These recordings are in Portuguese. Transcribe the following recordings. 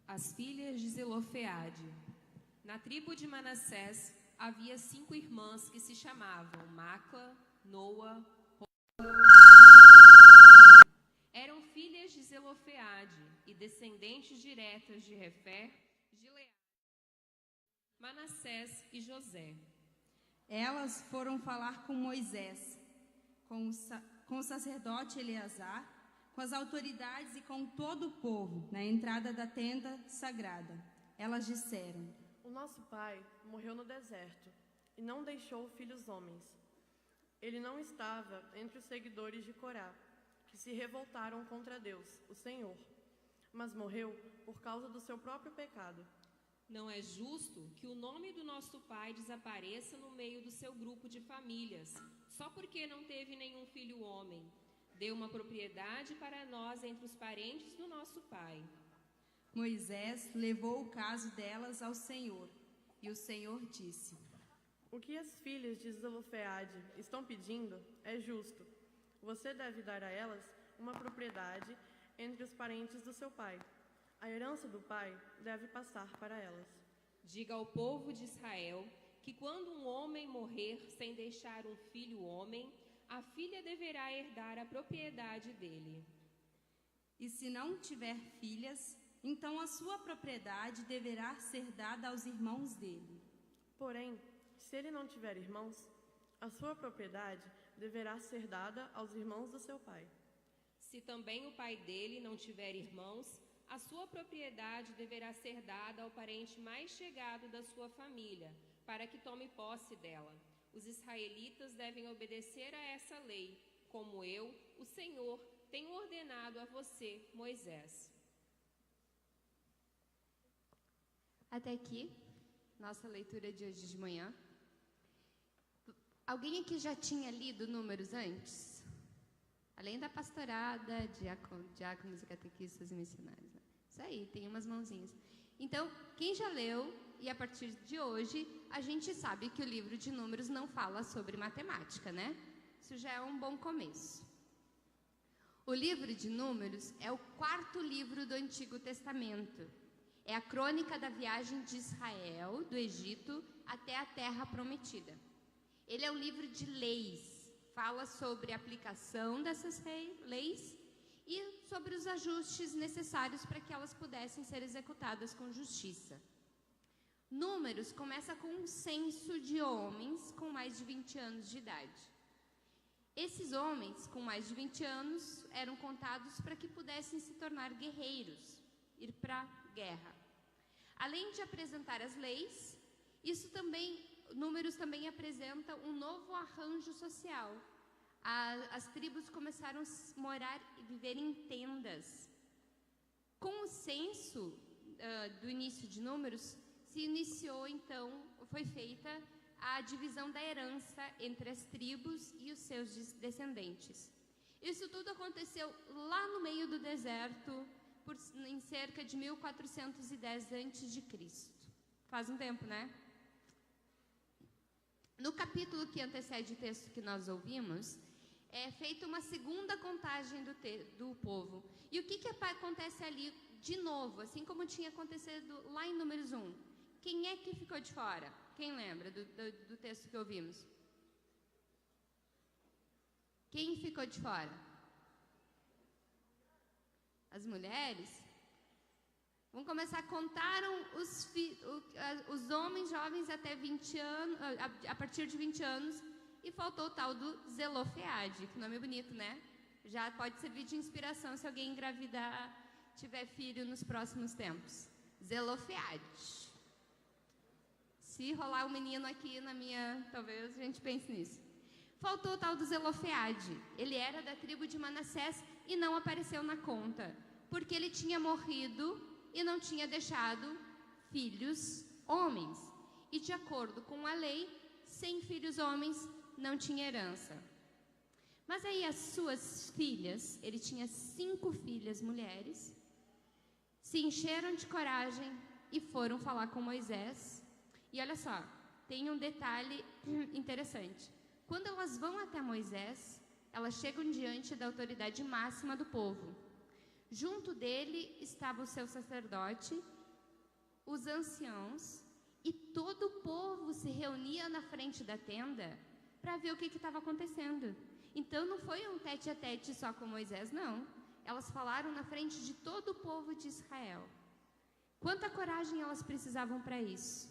As filhas de Zelofeade. Na tribo de Manassés havia 5 irmãs que se chamavam Macla, Noa, eram filhas de Zelofeade e descendentes diretas de Refer, Gileade, Manassés e José. Elas foram falar com Moisés, com o sacerdote Eleazar, com as autoridades e com todo o povo, na entrada da tenda sagrada. Elas disseram: O nosso pai morreu no deserto e não deixou filhos homens. Ele não estava entre os seguidores de Corá, que se revoltaram contra Deus, o Senhor, mas morreu por causa do seu próprio pecado. Não é justo que o nome do nosso pai desapareça no meio do seu grupo de famílias, só porque não teve nenhum filho homem. Dê uma propriedade para nós entre os parentes do nosso pai. Moisés levou o caso delas ao Senhor, e o Senhor disse: O que as filhas de Zelofeade estão pedindo é justo. Você deve dar a elas uma propriedade entre os parentes do seu pai. A herança do pai deve passar para elas. Diga ao povo de Israel que quando um homem morrer sem deixar um filho homem, a filha deverá herdar a propriedade dele. E se não tiver filhas, então a sua propriedade deverá ser dada aos irmãos dele. Porém, se ele não tiver irmãos, a sua propriedade deverá ser dada aos irmãos do seu pai. Se também o pai dele não tiver irmãos, a sua propriedade deverá ser dada ao parente mais chegado da sua família, para que tome posse dela. Os israelitas devem obedecer a essa lei, como eu, o Senhor, tenho ordenado a você, Moisés. Até aqui, nossa leitura de hoje de manhã. Alguém aqui já tinha lido Números antes? Além da pastorada, diáconos e catequistas e missionários. Né? Isso aí, tem umas mãozinhas. Então, quem já leu, e a partir de hoje, a gente sabe que o livro de Números não fala sobre matemática, né? Isso já é um bom começo. O livro de Números é o 4º livro do Antigo Testamento. É a crônica da viagem de Israel, do Egito, até a Terra Prometida. Ele é um livro de leis. Fala sobre a aplicação dessas leis e sobre os ajustes necessários para que elas pudessem ser executadas com justiça. Números começa com um censo de homens com mais de 20 anos de idade. Esses homens com mais de 20 anos eram contados para que pudessem se tornar guerreiros, ir para a guerra. Além de apresentar as leis, Números também apresenta um novo arranjo social. As tribos começaram a morar e viver em tendas. Com o censo do início de Números, se iniciou então, foi feita a divisão da herança entre as tribos e os seus descendentes. Isso tudo aconteceu lá no meio do deserto, em cerca de 1410 a.C. Faz um tempo, né? No capítulo que antecede o texto que nós ouvimos, é feita uma segunda contagem do povo. E o que acontece ali de novo, assim como tinha acontecido lá em Números 1? Quem é que ficou de fora? Quem lembra do texto que ouvimos? Quem ficou de fora? As mulheres? Vamos começar, contaram os homens jovens até 20 anos, a partir de 20 anos, e faltou o tal do Zelofeade, que nome bonito, né? Já pode servir de inspiração se alguém engravidar, tiver filho nos próximos tempos. Zelofeade. Se rolar um menino aqui talvez a gente pense nisso. Faltou o tal do Zelofeade. Ele era da tribo de Manassés e não apareceu na conta, porque ele tinha morrido e não tinha deixado filhos homens. E de acordo com a lei, sem filhos homens não tinha herança. Mas aí as suas filhas, ele tinha 5 filhas mulheres, se encheram de coragem e foram falar com Moisés. E olha só, tem um detalhe interessante. Quando elas vão até Moisés, elas chegam diante da autoridade máxima do povo. Junto dele estava o seu sacerdote os anciãos e todo o povo se reunia na frente da tenda para ver o que estava acontecendo. Então não foi um tete a tete só com Moisés, não. Elas falaram na frente de todo o povo de Israel. Quanta coragem elas precisavam para isso?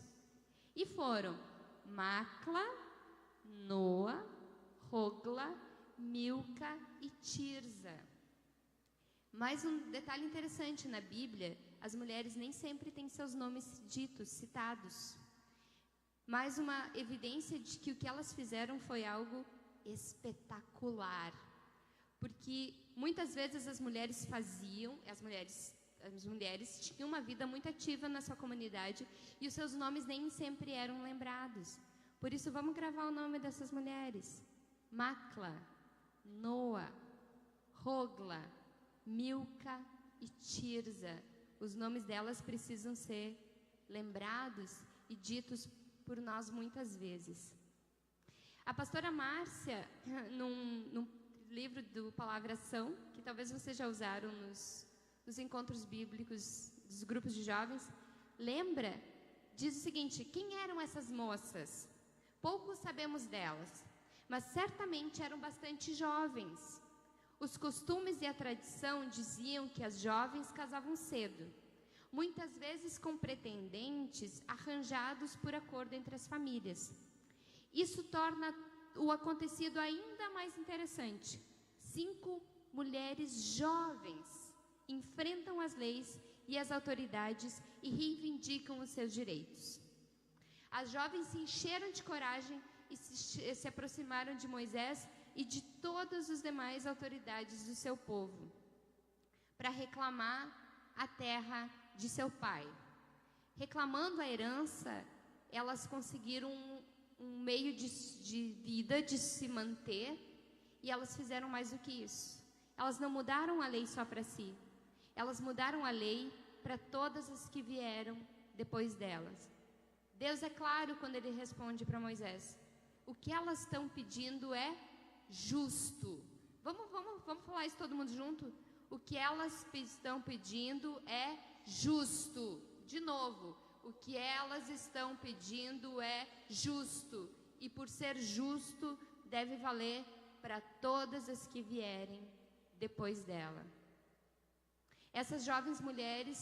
E foram Macla, Noa, Hogla, Milca e Tirza. Mais um detalhe interessante na Bíblia, as mulheres nem sempre têm seus nomes ditos, citados. Mais uma evidência de que o que elas fizeram foi algo espetacular. Porque muitas vezes as mulheres tinham uma vida muito ativa na sua comunidade e os seus nomes nem sempre eram lembrados. Por isso, vamos gravar o nome dessas mulheres: Macla, Noa, Hogla, Milca e Tirza. Os nomes delas precisam ser lembrados e ditos por nós muitas vezes. A pastora Márcia, num livro do Palavra Ação, que talvez vocês já usaram nos encontros bíblicos dos grupos de jovens, diz o seguinte: quem eram essas moças? Pouco sabemos delas, mas certamente eram bastante jovens. Os costumes e a tradição diziam que as jovens casavam cedo, muitas vezes com pretendentes arranjados por acordo entre as famílias. Isso torna o acontecido ainda mais interessante. 5 mulheres jovens enfrentam as leis e as autoridades e reivindicam os seus direitos. As jovens se encheram de coragem e se aproximaram de Moisés e de todas as demais autoridades do seu povo para reclamar a terra de seu pai. Reclamando a herança, elas conseguiram um meio de vida, de se manter, e elas fizeram mais do que isso. Elas não mudaram a lei só para si, elas mudaram a lei para todas as que vieram depois delas. Deus é claro quando Ele responde para Moisés: o que elas estão pedindo é justo. Vamos falar isso todo mundo junto? O que elas estão pedindo é justo. De novo, o que elas estão pedindo é justo. E por ser justo, deve valer para todas as que vierem depois dela. Essas jovens mulheres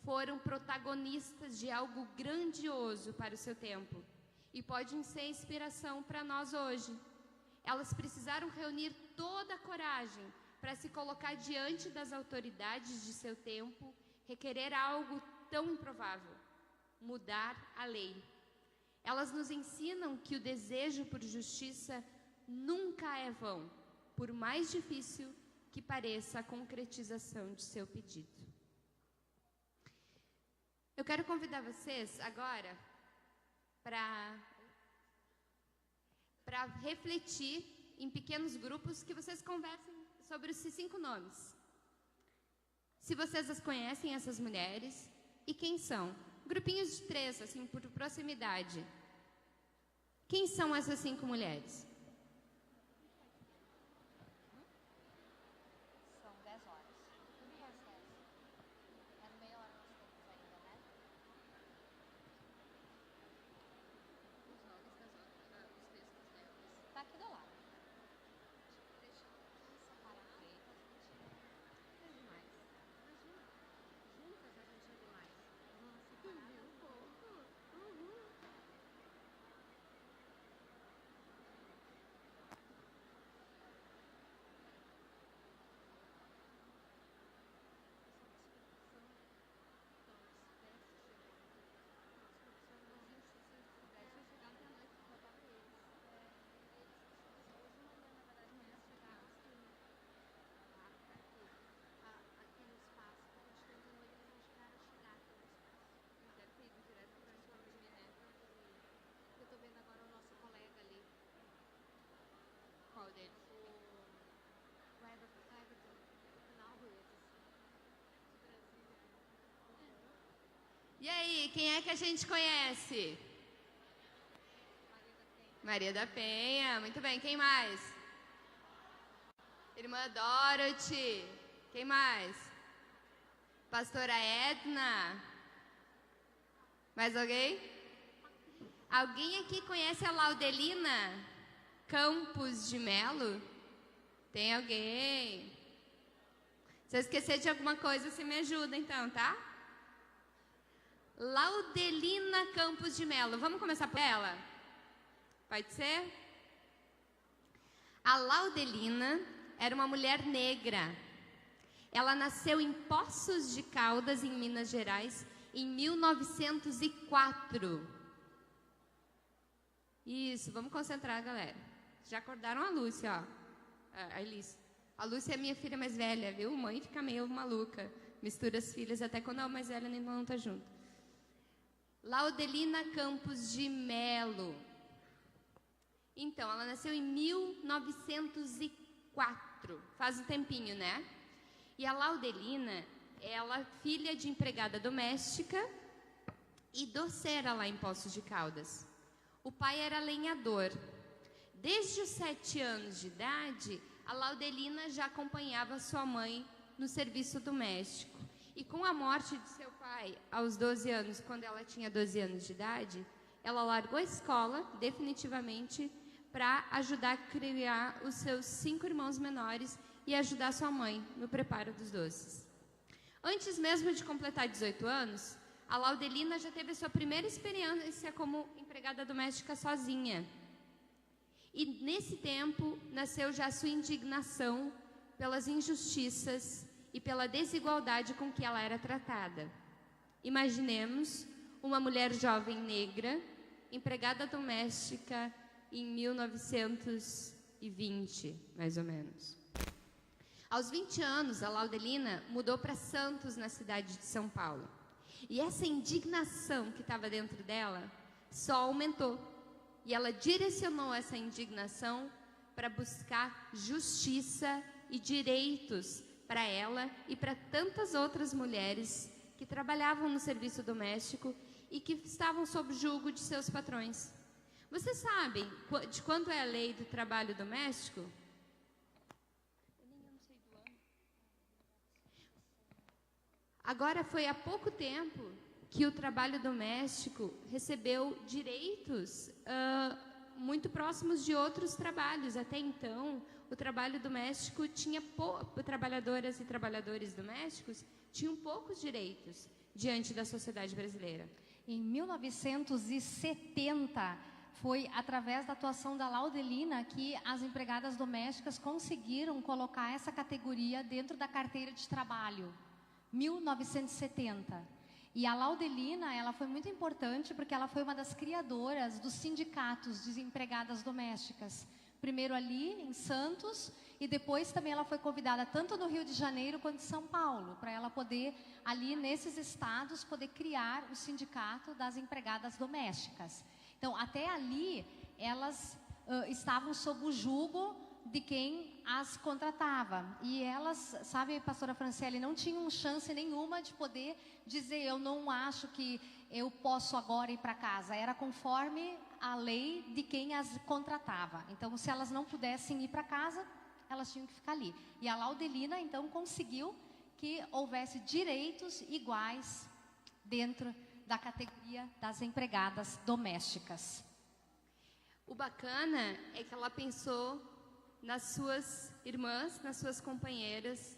foram protagonistas de algo grandioso para o seu tempo e podem ser inspiração para nós hoje. Elas precisaram reunir toda a coragem para se colocar diante das autoridades de seu tempo, requerer algo tão improvável: mudar a lei. Elas nos ensinam que o desejo por justiça nunca é vão, por mais difícil que pareça a concretização de seu pedido. Eu quero convidar vocês agora para refletir em pequenos grupos, que vocês conversem sobre esses 5 nomes. Se vocês as conhecem, essas mulheres, e quem são? Grupinhos de 3, assim, por proximidade. Quem são essas 5 mulheres? São 10 horas. Tudo às 10. É no meia hora nós temos ainda, né? Os nomes das outras, os textos delas. Tá aqui do lado. Deixa eu separar aí. É demais. Imagina. Juntas a gente é demais. Separada um pouco. Qual deles? O Everton, final Ruedas. E aí, quem é que a gente conhece? Maria da Penha, muito bem. Quem mais? Irmã Dorothy. Quem mais? Pastora Edna. Mais alguém? Alguém aqui conhece a Laudelina Campos de Melo? Tem alguém? Se eu esquecer de alguma coisa, você me ajuda então, tá? Laudelina Campos de Melo. Vamos começar por ela? Pode ser? A Laudelina era uma mulher negra. Ela nasceu em Poços de Caldas, em Minas Gerais, em 1904. Isso, vamos concentrar, galera. Já acordaram a Lúcia, ó. A Elise. A Lúcia é minha filha mais velha, viu? Mãe fica meio maluca. Mistura as filhas até quando a mais velha nem não tá junto. Laudelina Campos de Melo. Então, ela nasceu em 1904. Faz um tempinho, né? E a Laudelina, ela é filha de empregada doméstica e doceira lá em Poços de Caldas. O pai era lenhador. Desde os 7 anos de idade, a Laudelina já acompanhava sua mãe no serviço doméstico. E com a morte de seu pai, aos 12 anos, quando ela tinha 12 anos de idade, ela largou a escola definitivamente para ajudar a criar os seus 5 irmãos menores e ajudar sua mãe no preparo dos doces. Antes mesmo de completar 18 anos, a Laudelina já teve a sua primeira experiência como empregada doméstica sozinha. E nesse tempo nasceu já a sua indignação pelas injustiças e pela desigualdade com que ela era tratada. Imaginemos uma mulher jovem negra, empregada doméstica em 1920, mais ou menos. Aos 20 anos, a Laudelina mudou para Santos, na cidade de São Paulo. E essa indignação que estava dentro dela só aumentou. E ela direcionou essa indignação para buscar justiça e direitos para ela e para tantas outras mulheres que trabalhavam no serviço doméstico e que estavam sob julgo de seus patrões. Vocês sabem de quanto é a lei do trabalho doméstico? Agora foi há pouco tempo que o trabalho doméstico recebeu direitos muito próximos de outros trabalhos. Até então, o trabalho doméstico tinha trabalhadoras e trabalhadores domésticos tinham poucos direitos diante da sociedade brasileira. Em 1970, foi através da atuação da Laudelina que as empregadas domésticas conseguiram colocar essa categoria dentro da carteira de trabalho. 1970. E a Laudelina, ela foi muito importante porque ela foi uma das criadoras dos sindicatos de empregadas domésticas. Primeiro ali em Santos e depois também ela foi convidada tanto no Rio de Janeiro quanto em São Paulo, para ela poder ali nesses estados poder criar o sindicato das empregadas domésticas. Então até ali elas estavam sob o jugo de quem as contratava. E elas, sabe, pastora Franciele, não tinham chance nenhuma de poder dizer, eu não acho que eu posso agora ir para casa. Era conforme a lei de quem as contratava. Então, se elas não pudessem ir para casa, elas tinham que ficar ali. E a Laudelina, então, conseguiu que houvesse direitos iguais dentro da categoria das empregadas domésticas. O bacana é que ela pensou nas suas irmãs, nas suas companheiras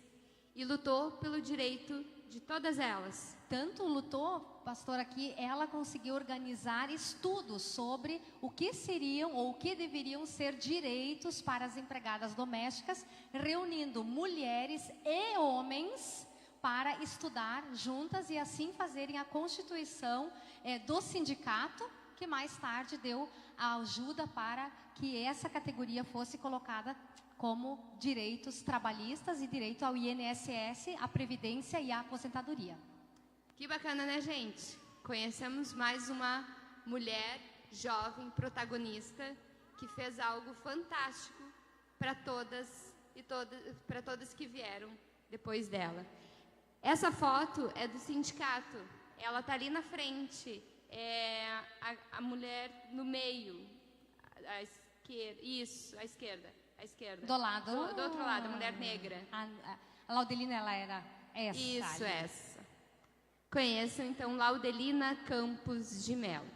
e lutou pelo direito de todas elas. Tanto lutou, pastora, que ela conseguiu organizar estudos sobre o que seriam ou o que deveriam ser direitos para as empregadas domésticas, reunindo mulheres e homens para estudar juntas e assim fazerem a constituição do sindicato, que mais tarde deu a ajuda para que essa categoria fosse colocada como direitos trabalhistas e direito ao INSS, à Previdência e à aposentadoria. Que bacana, né, gente? Conhecemos mais uma mulher jovem, protagonista, que fez algo fantástico para todas que vieram depois dela. Essa foto é do sindicato. Ela está ali na frente. A mulher no meio, à esquerda, isso, à esquerda. Do lado? Do outro lado, a mulher negra. A Laudelina, ela era essa. Isso, ali. essa. Conheçam, então, Laudelina Campos de Mello.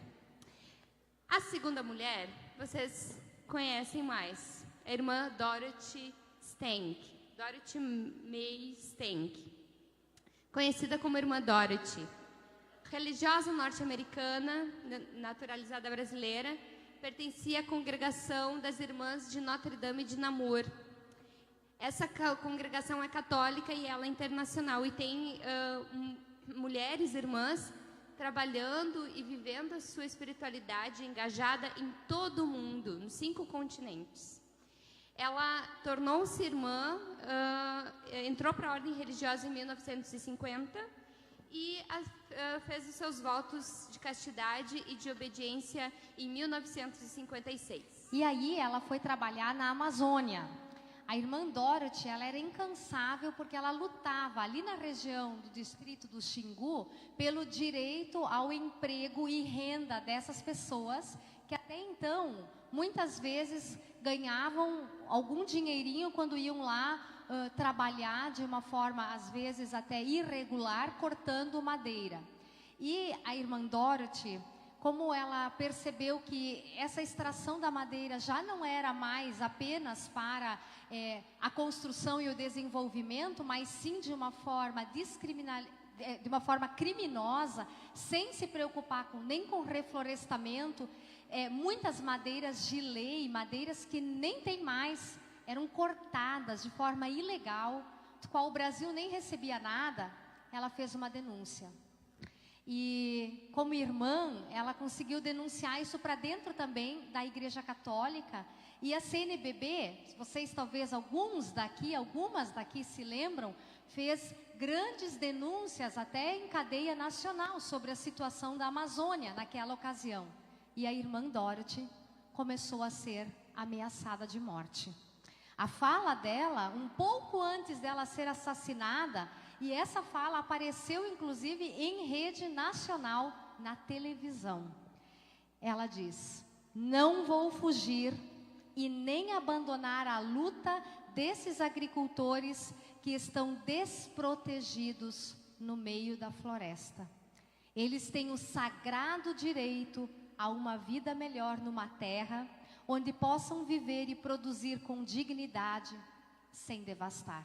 A segunda mulher, vocês conhecem mais, a irmã Dorothy Stank, Dorothy May Stank, conhecida como Irmã Dorothy. Religiosa norte-americana, naturalizada brasileira, pertencia à congregação das Irmãs de Notre-Dame de Namur. Essa congregação é católica e ela é internacional e tem mulheres irmãs trabalhando e vivendo a sua espiritualidade engajada em todo o mundo, nos 5 continentes. Ela tornou-se irmã, entrou para a ordem religiosa em 1950 e fez os seus votos de castidade e de obediência em 1956. E aí ela foi trabalhar na Amazônia. A irmã Dorothy, ela era incansável porque ela lutava ali na região do distrito do Xingu pelo direito ao emprego e renda dessas pessoas que até então, muitas vezes, ganhavam algum dinheirinho quando iam lá trabalhar de uma forma, às vezes, até irregular, cortando madeira. E a irmã Dorothy, como ela percebeu que essa extração da madeira já não era mais apenas para a construção e o desenvolvimento, mas sim de uma forma criminosa, sem se preocupar nem com reflorestamento, muitas madeiras de lei, madeiras que nem tem mais, eram cortadas de forma ilegal, do qual o Brasil nem recebia nada. Ela fez uma denúncia. E como irmã, ela conseguiu denunciar isso para dentro também da Igreja Católica. E a CNBB, vocês talvez algumas daqui se lembram, fez grandes denúncias até em cadeia nacional sobre a situação da Amazônia naquela ocasião. E a irmã Dorothy começou a ser ameaçada de morte. A fala dela, um pouco antes dela ser assassinada, e essa fala apareceu inclusive em rede nacional, na televisão. Ela diz: não vou fugir e nem abandonar a luta desses agricultores que estão desprotegidos no meio da floresta. Eles têm o sagrado direito a uma vida melhor numa terra onde possam viver e produzir com dignidade, sem devastar.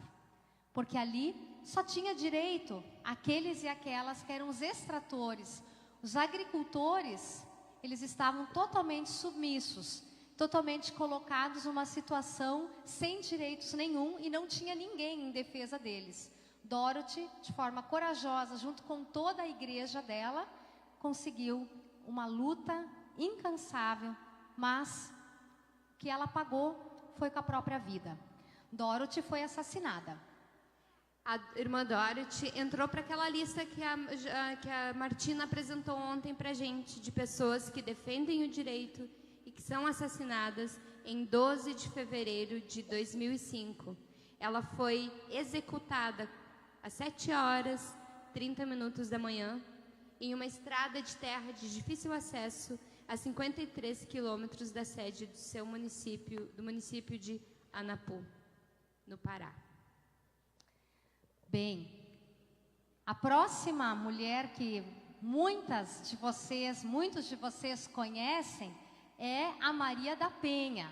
Porque ali só tinha direito aqueles e aquelas que eram os extratores. Os agricultores, eles estavam totalmente submissos, totalmente colocados numa situação sem direitos nenhum e não tinha ninguém em defesa deles. Dorothy, de forma corajosa, junto com toda a igreja dela, conseguiu uma luta incansável, mas que ela pagou foi com a própria vida. Dorothy foi assassinada. A irmã Dorothy entrou para aquela lista que a Martina apresentou ontem para a gente, de pessoas que defendem o direito e que são assassinadas em 12 de fevereiro de 2005. Ela foi executada às 7h30 da manhã, em uma estrada de terra de difícil acesso, a 53 quilômetros da sede do seu município, do município de Anapu, no Pará. Bem, a próxima mulher que muitos de vocês conhecem é a Maria da Penha.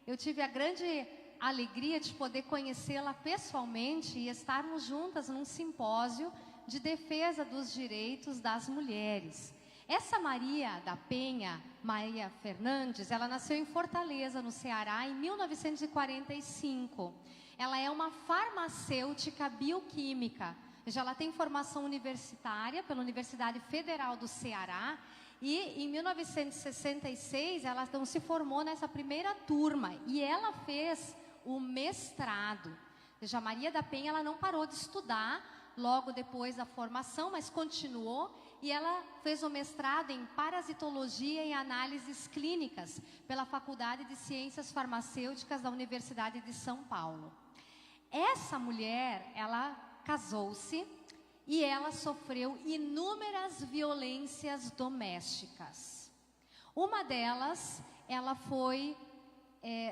Eu tive a grande alegria de poder conhecê-la pessoalmente e estarmos juntas num simpósio de defesa dos direitos das mulheres. Essa Maria da Penha, Maria Fernandes, ela nasceu em Fortaleza, no Ceará, em 1945. Ela é uma farmacêutica bioquímica. Ela tem formação universitária pela Universidade Federal do Ceará e em 1966 ela então se formou nessa primeira turma e ela fez o mestrado. A Maria da Penha, ela não parou de estudar logo depois da formação, mas continuou e ela fez o mestrado em parasitologia e análises clínicas pela Faculdade de Ciências Farmacêuticas da Universidade de São Paulo. Essa mulher, ela casou-se e ela sofreu inúmeras violências domésticas. Uma delas, ela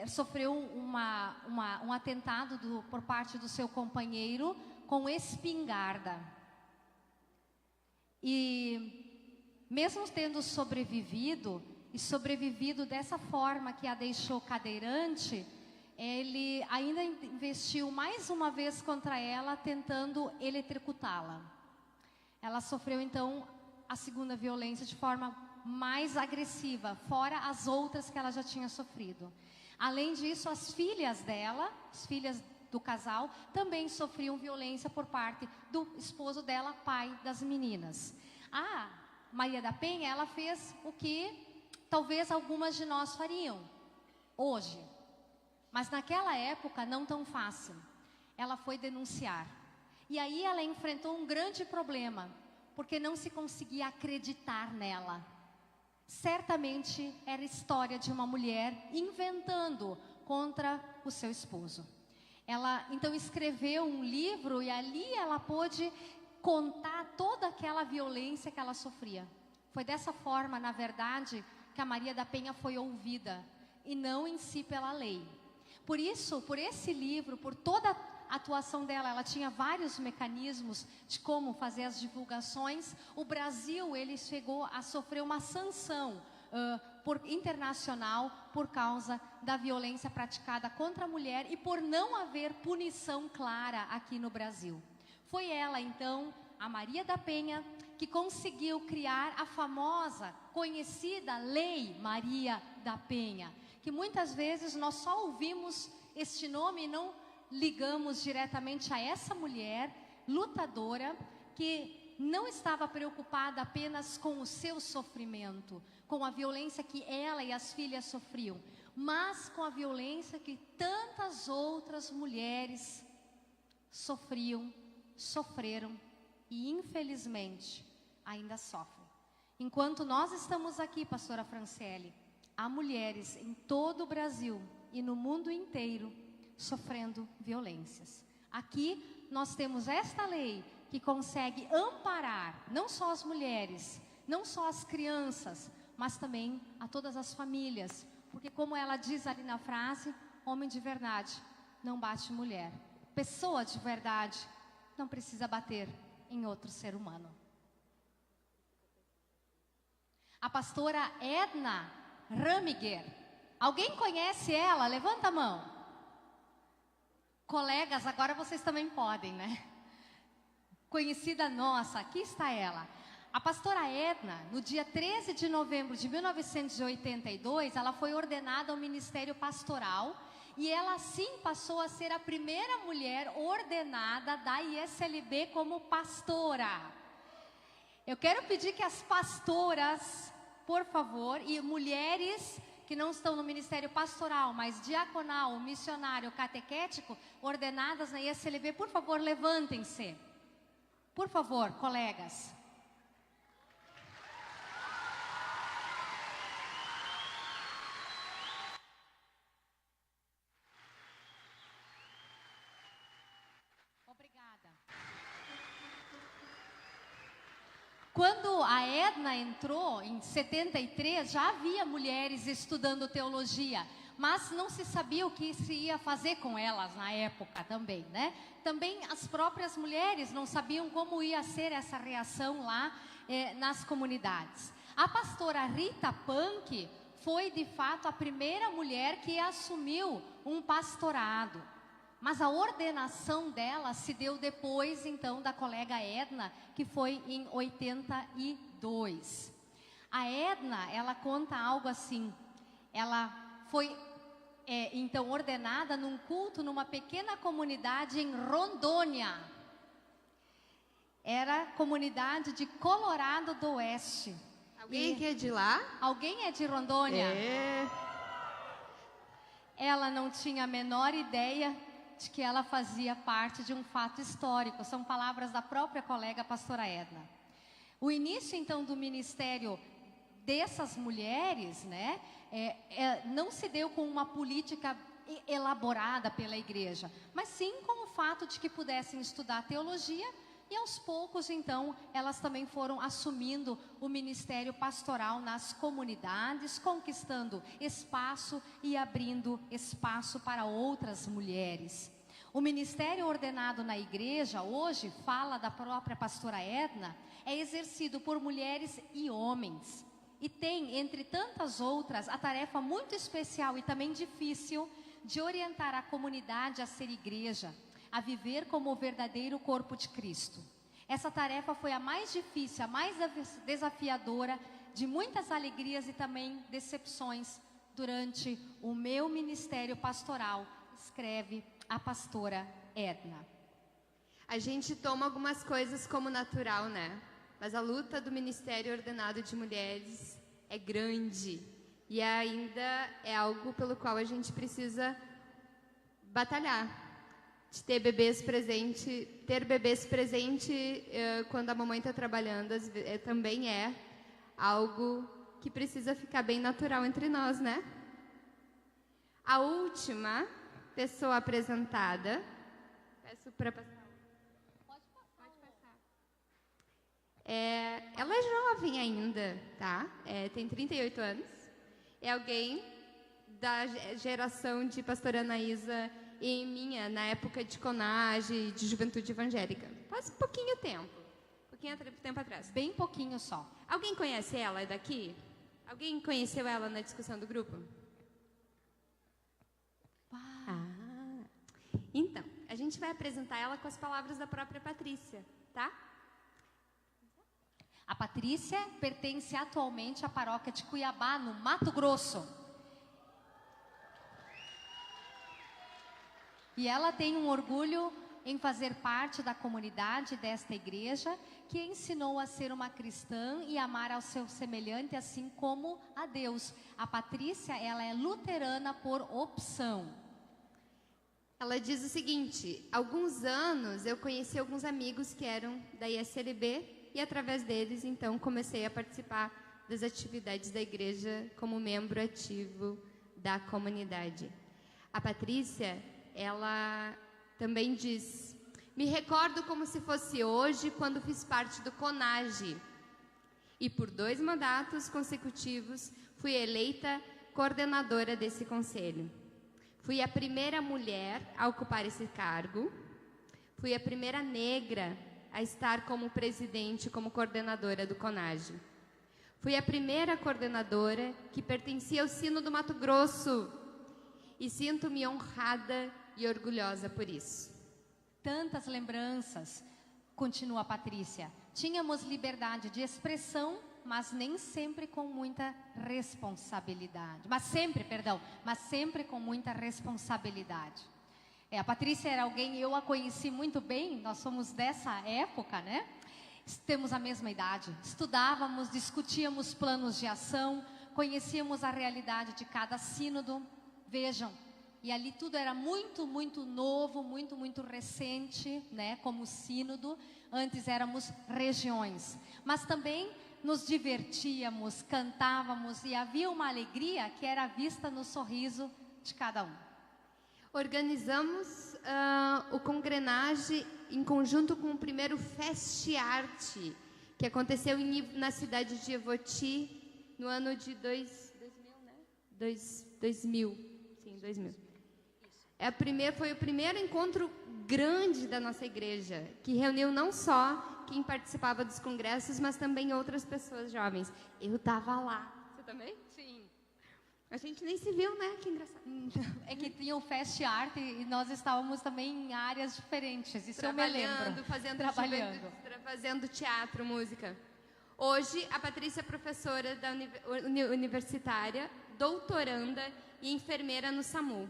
sofreu um atentado por parte do seu companheiro com espingarda. E mesmo tendo sobrevivido, e sobrevivido dessa forma que a deixou cadeirante, ele ainda investiu mais uma vez contra ela, tentando eletrocutá-la. Ela sofreu então a segunda violência de forma mais agressiva, fora as outras que ela já tinha sofrido. Além disso, as filhas dela, as filhas do casal, também sofriam violência por parte do esposo dela, pai das meninas. A Maria da Penha, ela fez o que talvez algumas de nós fariam hoje. Mas naquela época, não tão fácil. Ela foi denunciar. E aí ela enfrentou um grande problema, porque não se conseguia acreditar nela. Certamente era história de uma mulher inventando contra o seu esposo. Ela então escreveu um livro e ali ela pôde contar toda aquela violência que ela sofria. Foi dessa forma, na verdade, que a Maria da Penha foi ouvida, e não em si pela lei. Por isso, por esse livro, por toda a atuação dela, ela tinha vários mecanismos de como fazer as divulgações. O Brasil, ele chegou a sofrer uma sanção internacional por causa da violência praticada contra a mulher e por não haver punição clara aqui no Brasil. Foi ela, então, a Maria da Penha, que conseguiu criar a famosa, conhecida Lei Maria da Penha, que muitas vezes nós só ouvimos este nome e não ligamos diretamente a essa mulher lutadora que não estava preocupada apenas com o seu sofrimento, com a violência que ela e as filhas sofriam, mas com a violência que tantas outras mulheres sofreram e infelizmente ainda sofrem. Enquanto nós estamos aqui, pastora Franciele, há mulheres em todo o Brasil e no mundo inteiro sofrendo violências. Aqui nós temos esta lei que consegue amparar não só as mulheres, não só as crianças, mas também a todas as famílias. Porque como ela diz ali na frase, homem de verdade não bate mulher. Pessoa de verdade não precisa bater em outro ser humano. A pastora Edna Ramiger. Alguém conhece ela? Levanta a mão. Colegas, agora vocês também podem, né? Conhecida nossa, aqui está ela. A pastora Edna, no dia 13 de novembro de 1982, ela foi ordenada ao ministério pastoral e ela sim passou a ser a primeira mulher ordenada da ISLB como pastora. Eu quero pedir que as pastoras, por favor, e mulheres que não estão no ministério pastoral, mas diaconal, missionário, catequético, ordenadas na ISLB, por favor, levantem-se. Por favor, colegas. Obrigada. Quando a Edna entrou, em 73, já havia mulheres estudando teologia, mas não se sabia o que se ia fazer com elas na época também, né? Também as próprias mulheres não sabiam como ia ser essa reação lá nas comunidades. A pastora Rita Punk foi, de fato, a primeira mulher que assumiu um pastorado. Mas a ordenação dela se deu depois, então, da colega Edna, que foi em 82. A Edna, ela conta algo assim, ela foi, então, ordenada num culto numa pequena comunidade em Rondônia. Era a comunidade de Colorado do Oeste. Alguém que é de lá? Alguém é de Rondônia? É. Ela não tinha a menor ideia de que ela fazia parte de um fato histórico. São palavras da própria colega pastora Edna. O início, então, do ministério dessas mulheres, né, não se deu com uma política elaborada pela igreja, mas sim com o fato de que pudessem estudar teologia e aos poucos, então, elas também foram assumindo o ministério pastoral nas comunidades, conquistando espaço e abrindo espaço para outras mulheres. O ministério ordenado na igreja, hoje, fala da própria pastora Edna, é exercido por mulheres e homens. E tem, entre tantas outras, a tarefa muito especial e também difícil de orientar a comunidade a ser igreja, a viver como o verdadeiro corpo de Cristo. Essa tarefa foi a mais difícil, a mais desafiadora, de muitas alegrias e também decepções durante o meu ministério pastoral, escreve a pastora Edna. A gente toma algumas coisas como natural, né? Mas a luta do Ministério Ordenado de Mulheres é grande. E ainda é algo pelo qual a gente precisa batalhar. De ter bebês presente, quando a mamãe está trabalhando, também é algo que precisa ficar bem natural entre nós, né? A última pessoa apresentada, peço para passar. Pode passar. Ela é jovem ainda, tá? Tem 38 anos. É alguém da geração de pastora Anaísa e minha, na época de Conage, de Juventude Evangélica. Faz pouquinho tempo atrás. Bem pouquinho só. Alguém conhece ela daqui? Alguém conheceu ela na discussão do grupo? Então, a gente vai apresentar ela com as palavras da própria Patrícia, tá? A Patrícia pertence atualmente à paróquia de Cuiabá, no Mato Grosso. E ela tem um orgulho em fazer parte da comunidade desta igreja, que ensinou a ser uma cristã e amar ao seu semelhante, assim como a Deus. A Patrícia, ela é luterana por opção. Ela diz o seguinte: há alguns anos eu conheci alguns amigos que eram da ISLB e através deles, então, comecei a participar das atividades da igreja como membro ativo da comunidade. A Patrícia, ela também diz: me recordo como se fosse hoje, quando fiz parte do CONAGE. E por 2 mandatos consecutivos fui eleita coordenadora desse conselho. Fui a primeira mulher a ocupar esse cargo. Fui a primeira negra a estar como presidente, como coordenadora do CONAGE. Fui a primeira coordenadora que pertencia ao Sino do Mato Grosso. E sinto-me honrada e orgulhosa por isso. Tantas lembranças, continua a Patrícia. Tínhamos liberdade de expressão, mas nem sempre com muita responsabilidade. Mas sempre com muita responsabilidade. A Patrícia era alguém, eu a conheci muito bem, nós somos dessa época, né? Temos a mesma idade. Estudávamos, discutíamos planos de ação, conhecíamos a realidade de cada sínodo. Vejam, e ali tudo era muito, muito novo, muito, muito recente, né? Como sínodo, antes éramos regiões. Mas também nos divertíamos, cantávamos e havia uma alegria que era vista no sorriso de cada um. Organizamos o Congrenage em conjunto com o primeiro Fest Art, que aconteceu na cidade de Evoti no ano de 2000, né? 2000. Sim, 2000. Foi o primeiro encontro grande da nossa igreja, que reuniu não só quem participava dos congressos, mas também outras pessoas jovens. Eu estava lá. Você também? Sim. A gente nem se viu, né? Que engraçado. É que tinha o Fest Art e nós estávamos também em áreas diferentes. Isso eu me lembro. Fazendo teatro, música. Hoje, a Patrícia é professora da universitária, doutoranda e enfermeira no SAMU.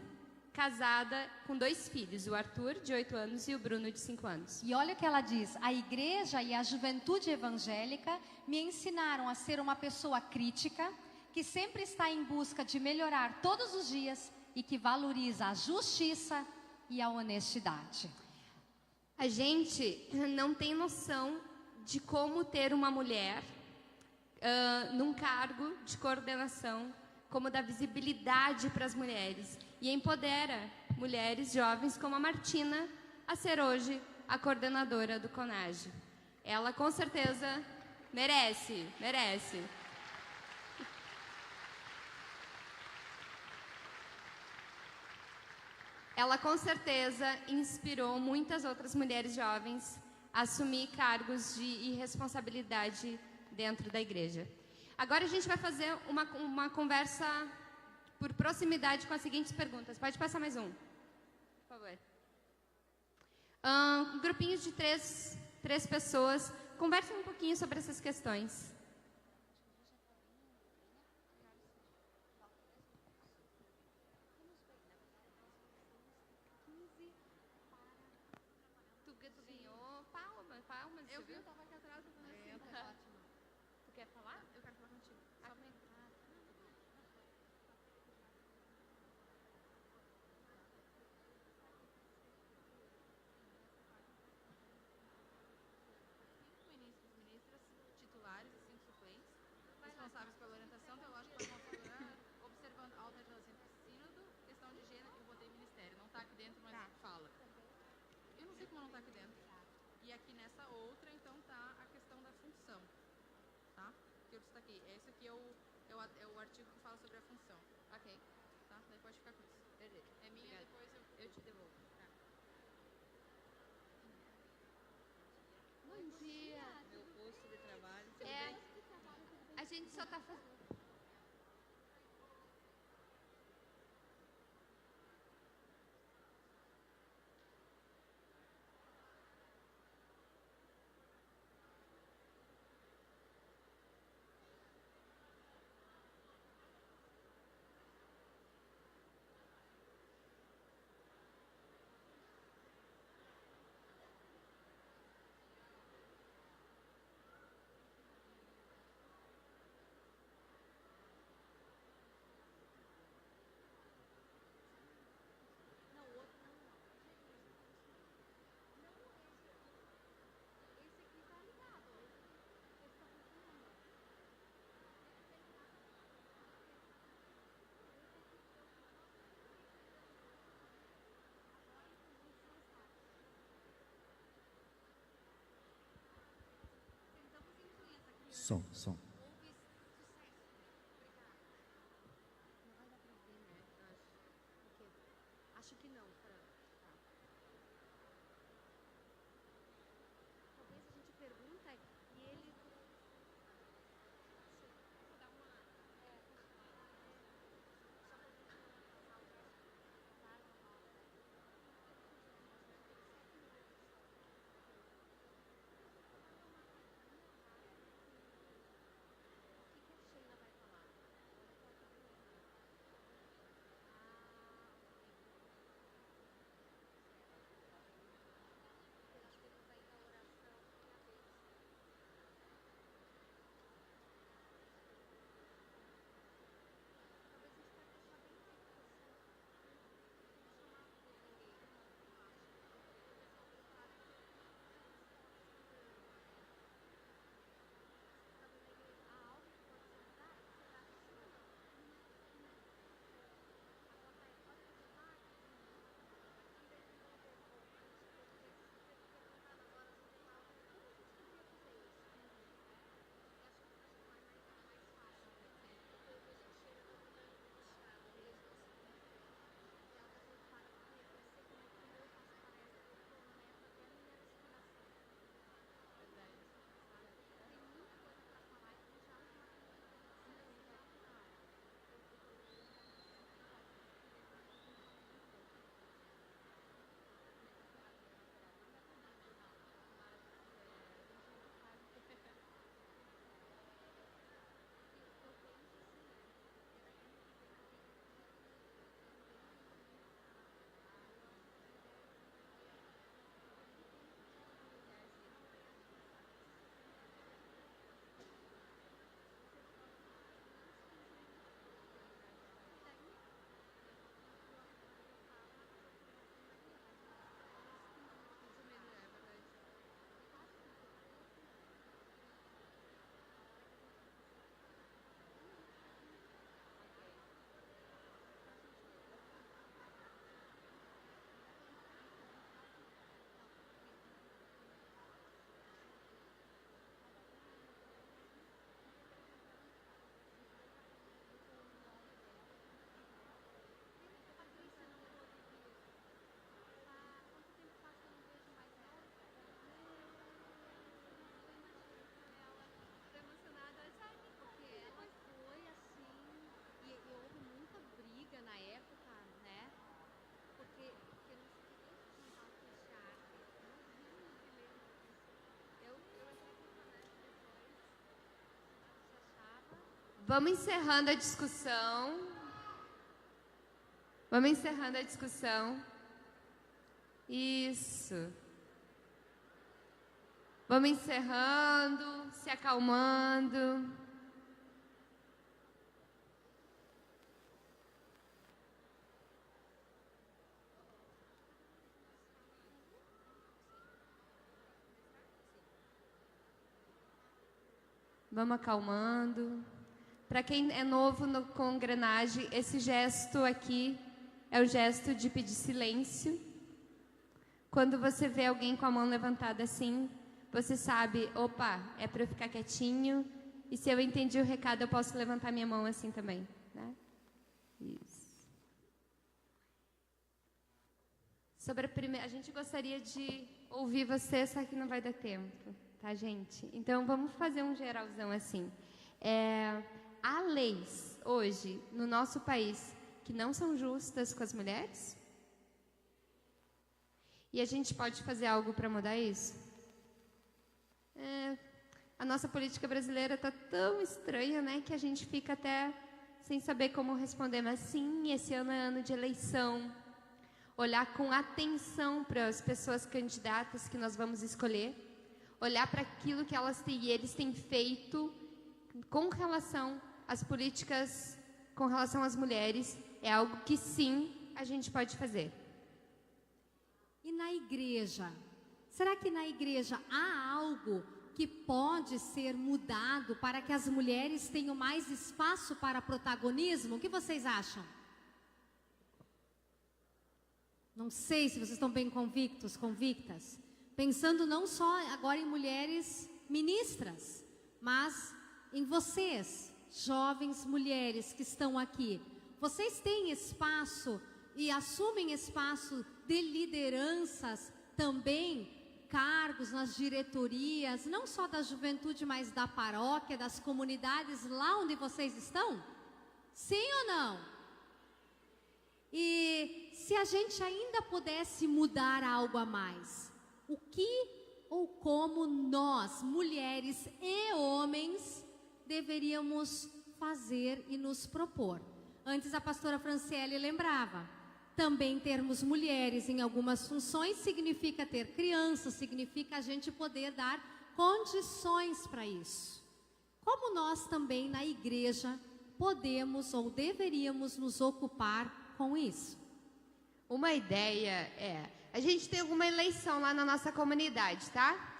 Casada com 2 filhos, o Arthur, de 8 anos, e o Bruno, de 5 anos. E olha o que ela diz: a igreja e a juventude evangélica me ensinaram a ser uma pessoa crítica, que sempre está em busca de melhorar todos os dias e que valoriza a justiça e a honestidade. A gente não tem noção de como ter uma mulher num cargo de coordenação, como dar visibilidade para as mulheres. E empodera mulheres jovens como a Martina a ser hoje a coordenadora do CONAGE. Ela com certeza merece. ela com certeza inspirou muitas outras mulheres jovens a assumir cargos de responsabilidade dentro da igreja. Agora a gente vai fazer uma conversa por proximidade com as seguintes perguntas. Pode passar mais um, por favor. Grupinhos de três pessoas. Conversem um pouquinho sobre essas questões. Tu ganhou palmas. Eu vi, eu tava aqui atrás. Tu quer falar? Eu quero falar contigo. Ministras titulares e 5 suplentes, responsáveis pela orientação teológica da consultoria, observando a alternância entre sínodo, questão de gênero, eu botei ministério. Não tá aqui dentro, mas fala. Eu não sei como não tá aqui dentro. E aqui nessa outra, então, tá a questão da função. Tá? Que eu destaquei. Esse aqui é o artigo que fala sobre a função. Ok. Tá? Daí pode ficar com isso. Beleza. É minha, Obrigada. depois eu te devolvo. Tá. Bom dia. Meu posto de trabalho. A gente só tá fazendo. Som. Acho que não, Fran. Talvez a gente pergunta e ele... Vamos encerrando a discussão. Vamos encerrando a discussão. Isso. Vamos encerrando, se acalmando. Vamos acalmando. Para quem é novo com engrenagem, esse gesto aqui é o gesto de pedir silêncio. Quando você vê alguém com a mão levantada assim, você sabe, opa, é para eu ficar quietinho. E se eu entendi o recado, eu posso levantar minha mão assim também, né? Isso. Sobre a gente gostaria de ouvir você, só que não vai dar tempo, tá, gente? Então, vamos fazer um geralzão assim. Há leis hoje no nosso país que não são justas com as mulheres? E a gente pode fazer algo para mudar isso? A nossa política brasileira está tão estranha, né, que a gente fica até sem saber como responder. Mas sim, esse ano é ano de eleição. Olhar com atenção para as pessoas candidatas que nós vamos escolher. Olhar para aquilo que elas têm e eles têm feito com relação às políticas, com relação às mulheres. É algo que sim, a gente pode fazer. E na igreja? Será que na igreja há algo que pode ser mudado para que as mulheres tenham mais espaço para protagonismo? O que vocês acham? Não sei se vocês estão bem convictos, convictas. Pensando não só agora em mulheres ministras, mas em vocês, jovens mulheres que estão aqui. Vocês têm espaço e assumem espaço de lideranças também, cargos nas diretorias, não só da juventude, mas da paróquia, das comunidades lá onde vocês estão? Sim ou não? E se a gente ainda pudesse mudar algo a mais, o que ou como nós, mulheres e homens, deveríamos fazer e nos propor? Antes a pastora Franciele lembrava, também termos mulheres em algumas funções significa ter crianças, significa a gente poder dar condições para isso. Como nós também na igreja podemos ou deveríamos nos ocupar com isso? Uma ideia a gente tem alguma eleição lá na nossa comunidade, tá?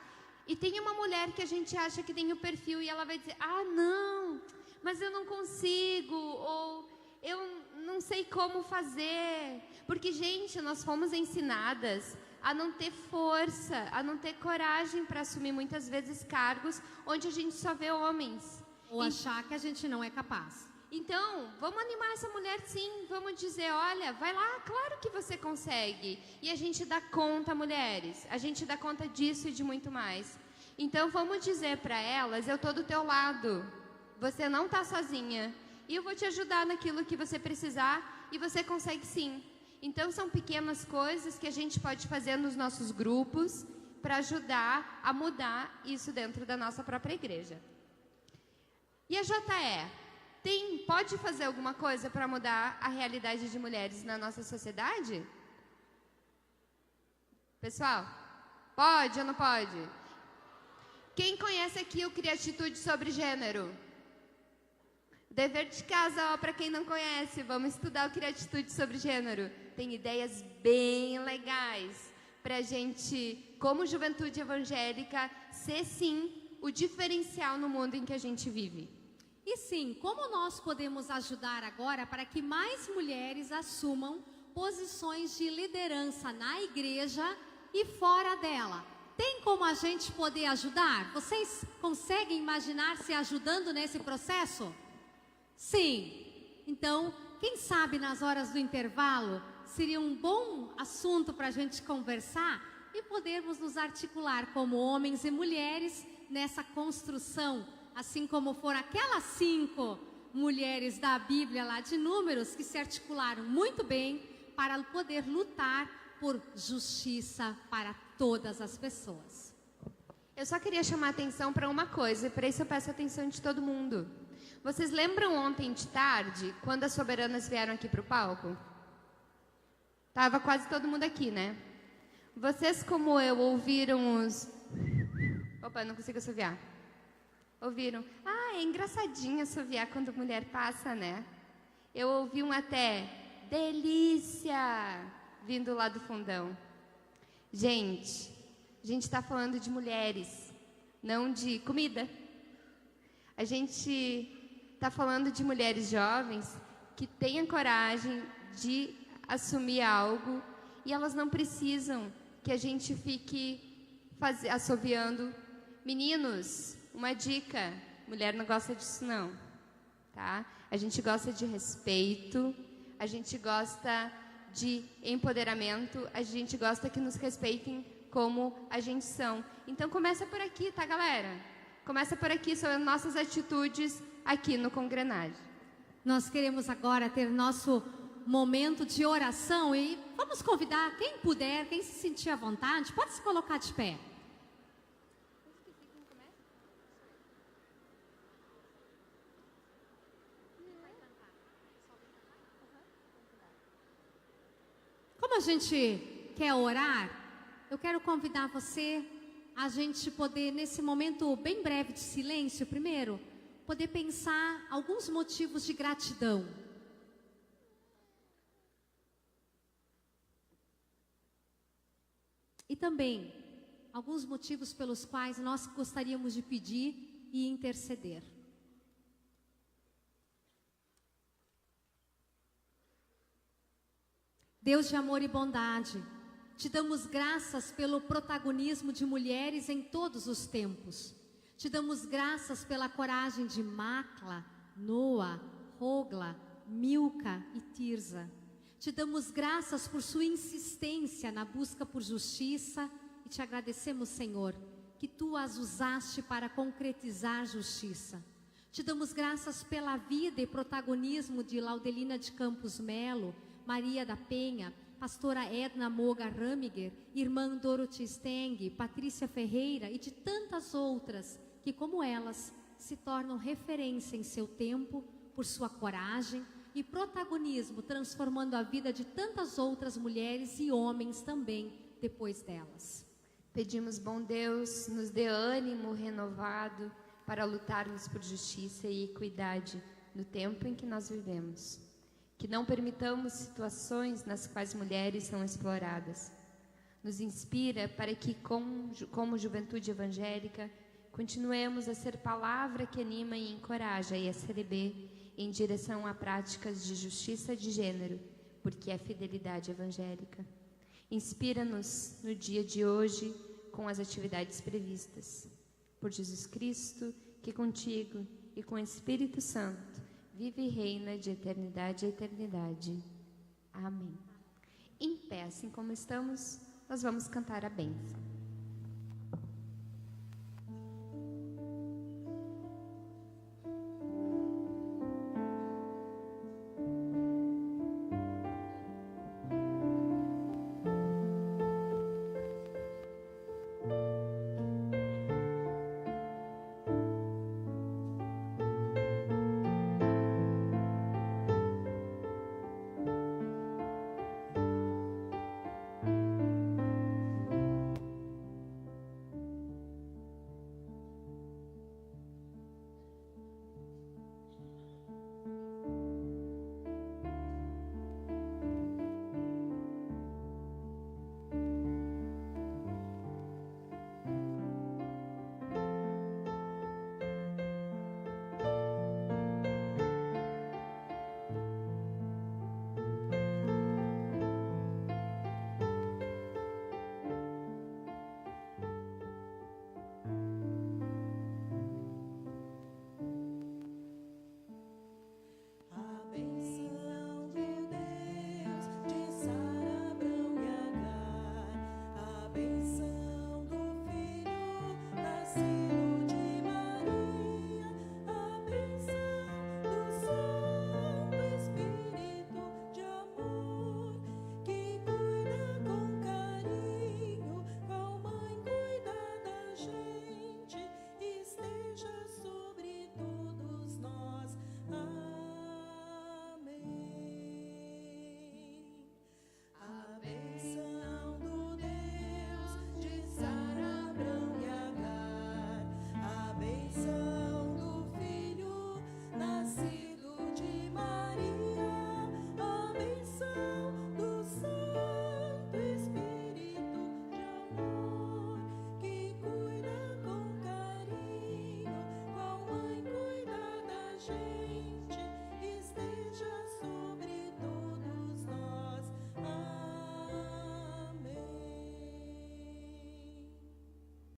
E tem uma mulher que a gente acha que tem o perfil e ela vai dizer, não, mas eu não consigo, ou eu não sei como fazer. Porque, gente, nós fomos ensinadas a não ter força, a não ter coragem para assumir muitas vezes cargos onde a gente só vê homens. Ou achar que a gente não é capaz. Então, vamos animar essa mulher sim, vamos dizer, olha, vai lá, claro que você consegue. E a gente dá conta, mulheres, a gente dá conta disso e de muito mais. Então, vamos dizer para elas, eu estou do teu lado, você não está sozinha. E eu vou te ajudar naquilo que você precisar e você consegue sim. Então, são pequenas coisas que a gente pode fazer nos nossos grupos para ajudar a mudar isso dentro da nossa própria igreja. E a JE pode fazer alguma coisa para mudar a realidade de mulheres na nossa sociedade? Pessoal, pode ou não pode? Quem conhece aqui o Criatitude sobre Gênero? Dever de casa, para quem não conhece, vamos estudar o Criatitude sobre Gênero. Tem ideias bem legais para a gente, como juventude evangélica, ser sim o diferencial no mundo em que a gente vive. E sim, como nós podemos ajudar agora para que mais mulheres assumam posições de liderança na igreja e fora dela? Tem como a gente poder ajudar? Vocês conseguem imaginar se ajudando nesse processo? Sim. Então, quem sabe nas horas do intervalo seria um bom assunto para a gente conversar e podermos nos articular como homens e mulheres nessa construção, assim como foram aquelas 5 mulheres da Bíblia lá de Números que se articularam muito bem para poder lutar por justiça para todas as pessoas. Eu só queria chamar a atenção para uma coisa, e para isso eu peço a atenção de todo mundo. Vocês lembram ontem de tarde, quando as soberanas vieram aqui para o palco? Tava quase todo mundo aqui, né? Vocês, como eu, ouviram os... Opa, não consigo assoviar. Ouviram? Ah, é engraçadinho assoviar quando mulher passa, né? Eu ouvi um até, delícia, vindo lá do fundão. Gente, a gente está falando de mulheres, não de comida. A gente está falando de mulheres jovens que têm a coragem de assumir algo e elas não precisam que a gente fique assoviando. Meninos, uma dica, mulher não gosta disso não, tá? A gente gosta de respeito, a gente gosta de empoderamento, a gente gosta que nos respeitem como a gente são. Então começa por aqui, tá, galera? Começa por aqui, são as nossas atitudes aqui no Congrenagem. Nós queremos agora ter nosso momento de oração e vamos convidar quem puder, quem se sentir à vontade, pode se colocar de pé. Como a gente quer orar, eu quero convidar você a gente poder, nesse momento bem breve de silêncio, primeiro, poder pensar alguns motivos de gratidão. E também alguns motivos pelos quais nós gostaríamos de pedir e interceder. Deus de amor e bondade, te damos graças pelo protagonismo de mulheres em todos os tempos. Te damos graças pela coragem de Macla, Noa, Rogla, Milca e Tirza. Te damos graças por sua insistência na busca por justiça e te agradecemos, Senhor, que tu as usaste para concretizar justiça. Te damos graças pela vida e protagonismo de Laudelina de Campos Melo, Maria da Penha, pastora Edna Moga Ramiger, irmã Dorothy Steng, Patrícia Ferreira e de tantas outras que, como elas, se tornam referência em seu tempo por sua coragem e protagonismo, transformando a vida de tantas outras mulheres e homens também depois delas. Pedimos, bom Deus, nos dê ânimo renovado para lutarmos por justiça e equidade no tempo em que nós vivemos. Que não permitamos situações nas quais mulheres são exploradas. Nos inspira para que, como juventude evangélica, continuemos a ser palavra que anima e encoraja a ISLB em direção a práticas de justiça de gênero, porque é fidelidade evangélica. Inspira-nos no dia de hoje com as atividades previstas. Por Jesus Cristo, que contigo e com o Espírito Santo vive e reina de eternidade a eternidade. Amém. Em pé, assim como estamos, nós vamos cantar a bênção.